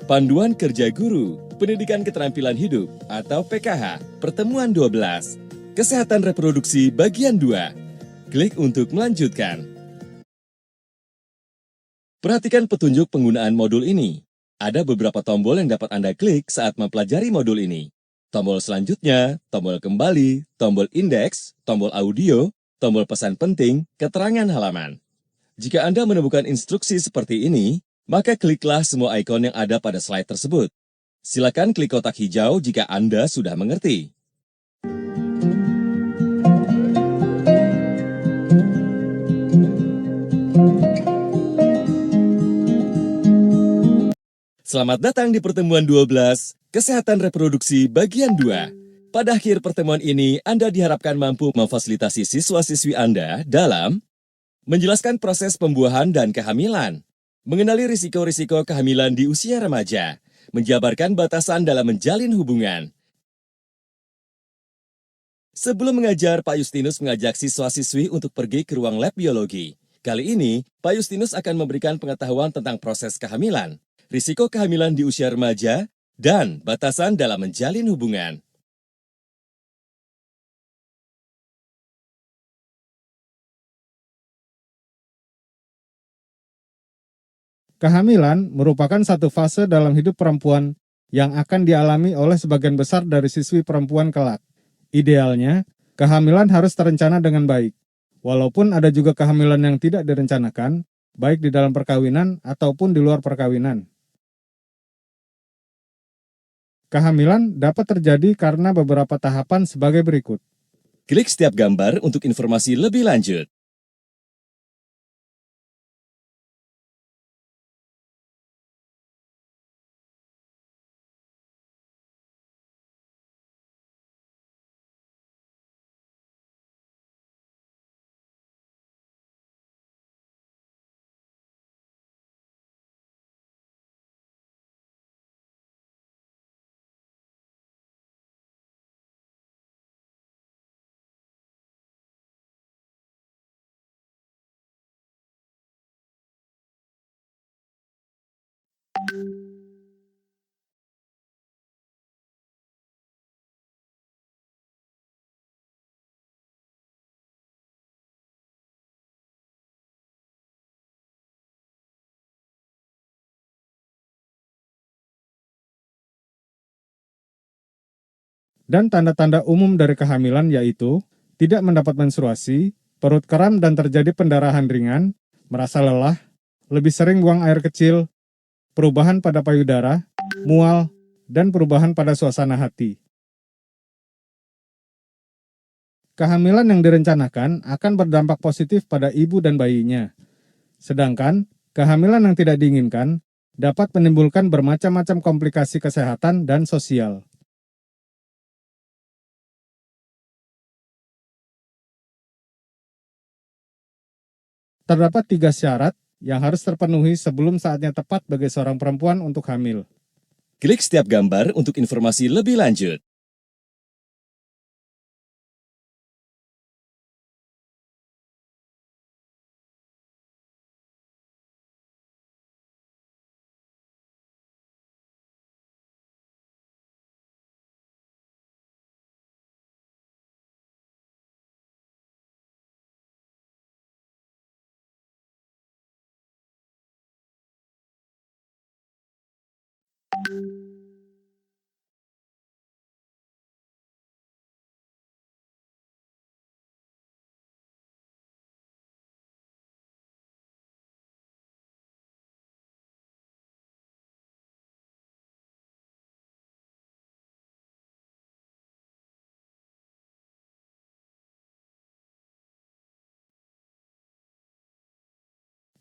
Panduan Kerja Guru, Pendidikan Keterampilan Hidup atau PKH, Pertemuan 12, Kesehatan Reproduksi Bagian 2. Klik untuk melanjutkan. Perhatikan petunjuk penggunaan modul ini. Ada beberapa tombol yang dapat Anda klik saat mempelajari modul ini. Tombol selanjutnya, tombol kembali, tombol indeks, tombol audio, tombol pesan penting, keterangan halaman. Jika Anda menemukan instruksi seperti ini, maka kliklah semua ikon yang ada pada slide tersebut. Silakan klik kotak hijau jika Anda sudah mengerti. Selamat datang di pertemuan 12, Kesehatan Reproduksi Bagian 2. Pada akhir pertemuan ini, Anda diharapkan mampu memfasilitasi siswa-siswi Anda dalam menjelaskan proses pembuahan dan kehamilan, mengenali risiko-risiko kehamilan di usia remaja, menjabarkan batasan dalam menjalin hubungan. Sebelum mengajar, Pak Justinus mengajak siswa-siswi untuk pergi ke ruang lab biologi. Kali ini, Pak Justinus akan memberikan pengetahuan tentang proses kehamilan, risiko kehamilan di usia remaja, dan batasan dalam menjalin hubungan. Kehamilan merupakan satu fase dalam hidup perempuan yang akan dialami oleh sebagian besar dari siswi perempuan kelak. Idealnya, kehamilan harus terencana dengan baik. Walaupun ada juga kehamilan yang tidak direncanakan, baik di dalam perkawinan ataupun di luar perkawinan. Kehamilan dapat terjadi karena beberapa tahapan sebagai berikut. Klik setiap gambar untuk informasi lebih lanjut. Dan tanda-tanda umum dari kehamilan yaitu tidak mendapat menstruasi, perut kram dan terjadi pendarahan ringan, merasa lelah, lebih sering buang air kecil, perubahan pada payudara, mual, dan perubahan pada suasana hati. Kehamilan yang direncanakan akan berdampak positif pada ibu dan bayinya. Sedangkan, kehamilan yang tidak diinginkan dapat menimbulkan bermacam-macam komplikasi kesehatan dan sosial. Terdapat 3 syarat yang harus terpenuhi sebelum saatnya tepat bagi seorang perempuan untuk hamil. Klik setiap gambar untuk informasi lebih lanjut.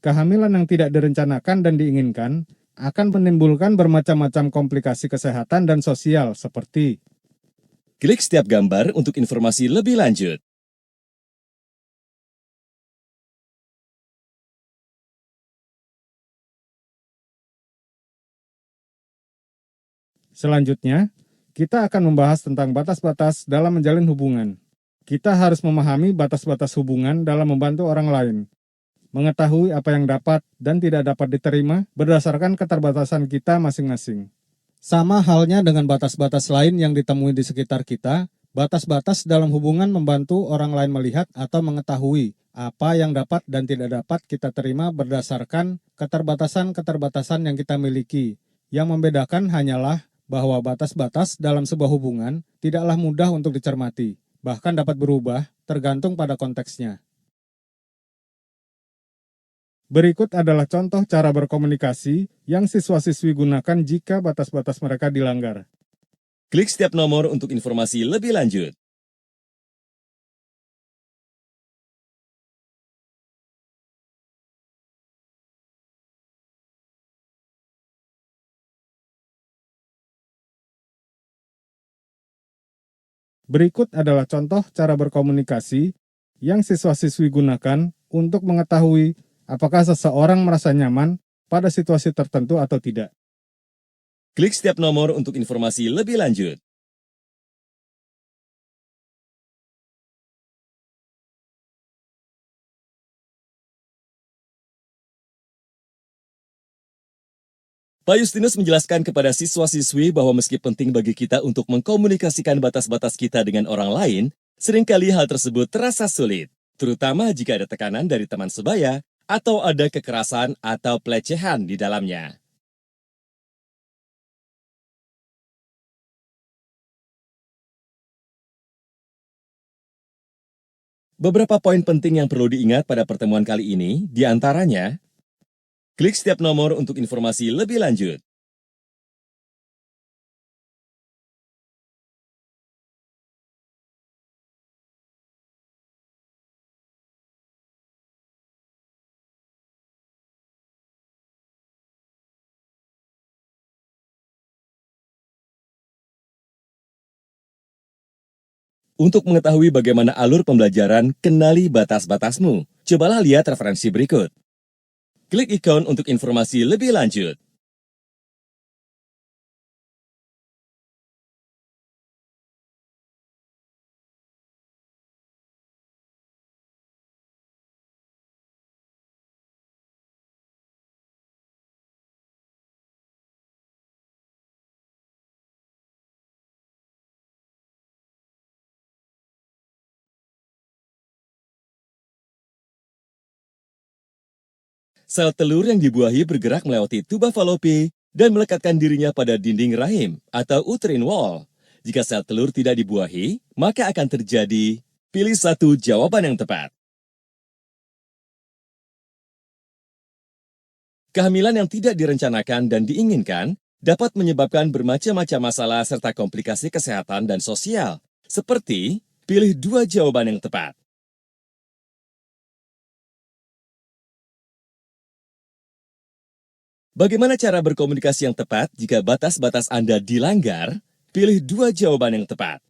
Kehamilan yang tidak direncanakan dan diinginkan akan menimbulkan bermacam-macam komplikasi kesehatan dan sosial seperti Klik setiap gambar untuk informasi lebih lanjut. Selanjutnya, kita akan membahas tentang batas-batas dalam menjalin hubungan. Kita harus memahami batas-batas hubungan dalam membantu orang lain. mengetahui apa yang dapat dan tidak dapat diterima berdasarkan keterbatasan kita masing-masing. Sama halnya dengan batas-batas lain yang ditemui di sekitar kita, batas-batas dalam hubungan membantu orang lain melihat atau mengetahui apa yang dapat dan tidak dapat kita terima berdasarkan keterbatasan-keterbatasan yang kita miliki. Yang membedakan hanyalah bahwa batas-batas dalam sebuah hubungan tidaklah mudah untuk dicermati, bahkan dapat berubah tergantung pada konteksnya. Berikut adalah contoh cara berkomunikasi yang siswa-siswi gunakan jika batas-batas mereka dilanggar. Klik setiap nomor untuk informasi lebih lanjut. Berikut adalah contoh cara berkomunikasi yang siswa-siswi gunakan untuk mengetahui apakah seseorang merasa nyaman pada situasi tertentu atau tidak. Klik setiap nomor untuk informasi lebih lanjut. Pak Justinus menjelaskan kepada siswa-siswi bahwa meski penting bagi kita untuk mengkomunikasikan batas-batas kita dengan orang lain, seringkali hal tersebut terasa sulit, terutama jika ada tekanan dari teman sebaya atau ada kekerasan atau pelecehan di dalamnya. Beberapa poin penting yang perlu diingat pada pertemuan kali ini, diantaranya, klik setiap nomor untuk informasi lebih lanjut. Untuk mengetahui bagaimana alur pembelajaran, kenali batas-batasmu. Cobalah lihat referensi berikut. Klik ikon untuk informasi lebih lanjut. Sel telur yang dibuahi bergerak melewati tuba Fallopi dan melekatkan dirinya pada dinding rahim atau uterine wall. Jika sel telur tidak dibuahi, maka akan terjadi pilih satu jawaban yang tepat. Kehamilan yang tidak direncanakan dan diinginkan dapat menyebabkan bermacam-macam masalah serta komplikasi kesehatan dan sosial, seperti pilih dua jawaban yang tepat. Bagaimana cara berkomunikasi yang tepat jika batas-batas Anda dilanggar? Pilih dua jawaban yang tepat.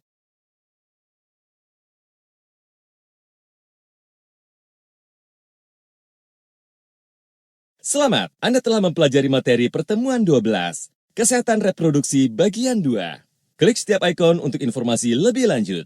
Selamat, Anda telah mempelajari materi pertemuan 12, Kesehatan Reproduksi bagian 2. Klik setiap ikon untuk informasi lebih lanjut.